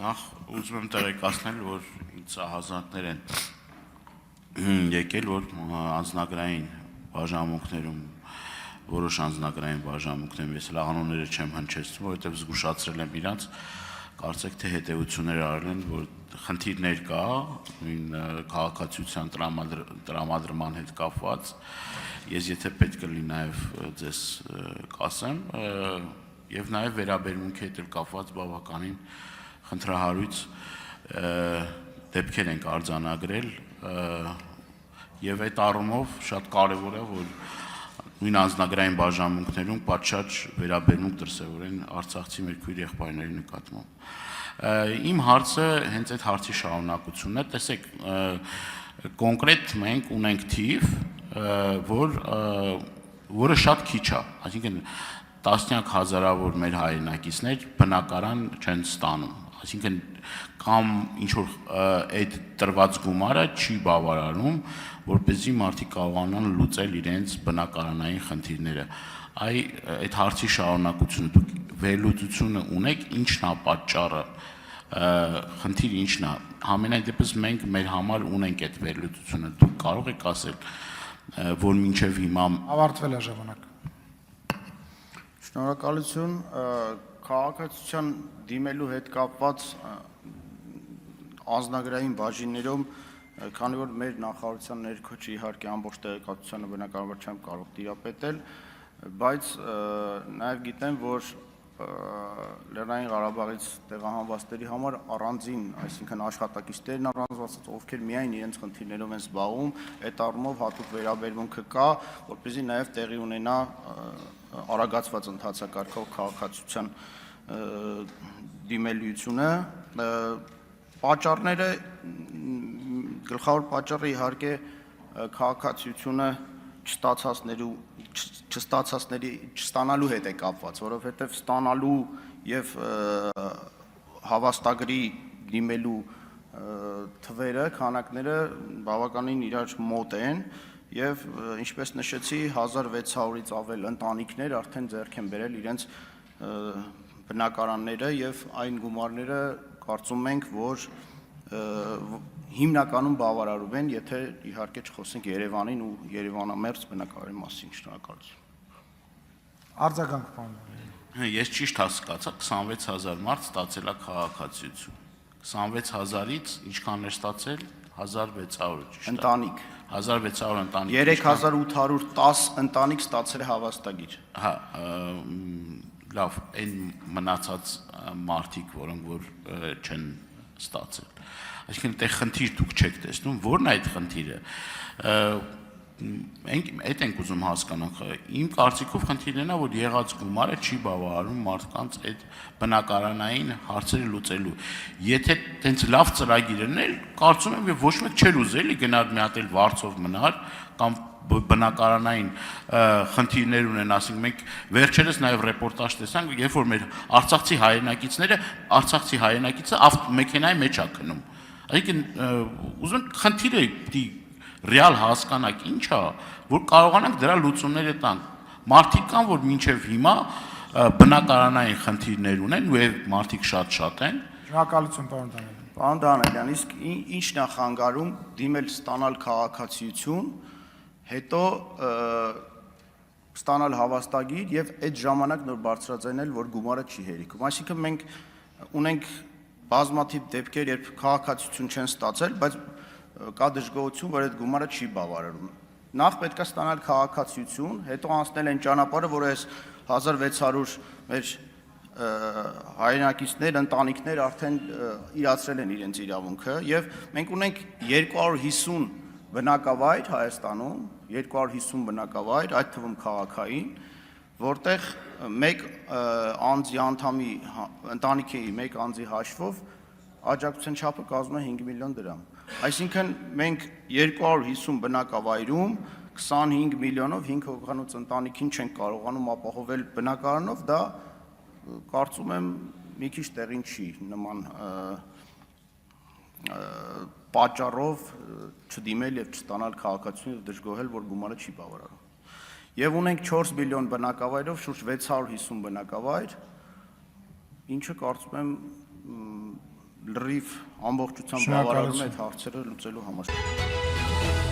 Նախ ուզում եմ տեղեկացնել, որ ինձ հազարներ են եկել, որ անձնագրային բաժանմունքներում, որոշ անձնագրային բաժանմունքներում ես լաղանունները չեմ հնչեցնում, որովհետև զգուշացրել եմ իրանց, կարծեք թե հետևություններ արել են, որ խնդիրներ կա, նույն քաղաքացիության տրամադրման հետ կապված, ես եթե պետք կլինի նաև ձեզ կասեմ, եւ նաև վերաբերմունքի հետ կապված բավականին խնդրահարույց դեպքեր ենք արձանագրել եւ այդ առումով շատ կարեւոր է որ նույն անձնագրային բաժանմունքներում պատշաճ վերաբերմունք դրսևորեն արցախցի մեր քույր եղբայրների նկատմամբ իմ հարցը հենց այդ հարցի շարունակությունն է տեսեք կոնկրետ մենք ունենք թիվ որը շատ քիչ է այսինքն տասնյակ հազարավոր մեր հայրենակիցներ բնակարան չեն ստանում այսինքն կամ ինչ որ այդ տրված գումարը չի բավարարում որպեսզի մարդիկ կարողանան լուծել իրենց բնակարանային խնդիրները այդ հարցի շարունակությունը դուք վերլուծությունը ունեք ինչն է պատճառը խնդիրը ինչն է համենայն դեպս մենք մեր համար ունենք այդ վերլուծությունը դուք կարող եք ասել որ մինչև հիմա ավարտվել է ժամանակ Շնորհակալություն քաղաքացիության դիմելու հետ կապված անձնագրային բաժիններում քանի որ մեր նախարարության ներքո չի իհարկե ամբողջ տեղեկատվությանը բնականաբար չեմ կարող տիրապետել բայց նաև գիտեմ որ Լեռնային Ղարաբաղից տեղահանվածների համար առանձին, այսինքն աշխատակիցներն առանձնացած, ովքեր միայն իրենց խնդիրներով են զբաղվում, այդ առումով հատուկ վերաբերմունքը կա, որպեսզի նաև տեղի ունենա արագացված ընթացակարգով քաղաքացիության դիմելիությունը, պատճառները գլխավոր պատճառը իհարկե քաղաքացիությունը չստանալու հետ է կապված, որովհետև ստանալու և հավաստագրի դիմելու թվերը, քանակները բավականին իրար մոտ են և ինչպես նշեցի 1600-ից ավել ընտանիքներ արդեն ձեռք են բերել իրենց բնակարանները և այն գումարները կարծում ենք, որ հիմնականում բավարարում են, եթե իհարկե չխոսենք Երևանին ու Երևանամերձ բնակարանի մասին, շնորհակալություն։ Արձագանք պարոն։ Ես ճիշտ հասկացա 26000 մարդ ստացել է քաղաքացիություն։ 26000-ից ինչքան է ստացել 1600 ճիշտ է։ Ընտանիք 1600 ընտանիք 3810 ընտանիք ստացել է հավաստագիր։ Հա, լավ, այն մնացած մարդիկ, որոնք որ չեն ստացել։ Այսինքն դե խնդիր դուք չեք տեսնում, ո՞րն է այդ խնդիրը։ Այդ ենք ուզում հասկանանք։ Իմ կարծիքով խնդիրն է, որ եղած գումարը չի բավարարում մարդկանց այդ բնակարանային հարցերը լուծելու։ Եթե տենց լավ ծրագիր ուներ, կարծում եմ, որ ոչ մեկ չէր ուզելի գնալ մի հատ էլ վարձով մնար կամ բնակարանային խնդիրներ ունեն, ասենք մենք վերջերս նաև ռեպորտաժ տեսանք, երբ որ մեր արցախցի հայրենակիցը ավտոմեքենայի մեջ է քնում։ Այսինքն ուզում եմ խնդիրը պիտի ռեալ հասկանանք ինչ է, որ կարողանանք դրա լուծումները տանք։ Մարդիկ կան, որ մինչև հիմա բնակարանային խնդիրներ ունեն ու այդ մարդիկ շատ են։ Շնորհակալություն պարոն Դանիելյան։ Պարոն Դանիելյան, իսկ ի՞նչն է խանգարում դիմել ստանալ քաղաքացիություն, հետո ստանալ հավաստագիր եւ այդ ժամանակ նոր բարձրաձայնել, որ գումարը չի հերիքում։ Այսինքն մենք ունենք բազմաթիվ դեպքեր, երբ քաղաքացիություն չեն ստացել, բայց կա դժգոհություն, որ այդ գումարը չի բավարարում։ Նախ պետք է ստանալ քաղաքացիություն, հետո անցնել այն ճանապարհը, որ այս 1600 մեր հայրենակիցներ, ընտանիքներ արդեն իրացրել են իրենց իրավունքը եւ մենք ունենք 250 բնակավայր Հայաստանում, 250 բնակավայր, այդ թվում քաղաքային, որտեղ մեկ անձի անդամի ընտանիքի մեկ անձի հաշվով աջակցության չափը կազմում է 5 միլիոն դրամ։ Այսինքն մենք 250 բնակավայրում 25 միլիոնով 5 հոգանոց ընտանիքին չենք կարողանում ապահովել բնակարանով, դա կարծում եմ մի քիչ տեղին չի նման պատճառով չդիմել եւ չստանալ քաղաքացիություն եւ դժգոհել, որ գումարը չի բավարարում։ Եվ ունենք 4 միլիոն բնակավայրով շուրջ 650 բնակավայր, ինչը կարծում եմ լրիվ ամբողջությամբ Շնորհակալություն։ բավարարում է այդ հարցերը լուծելու համար։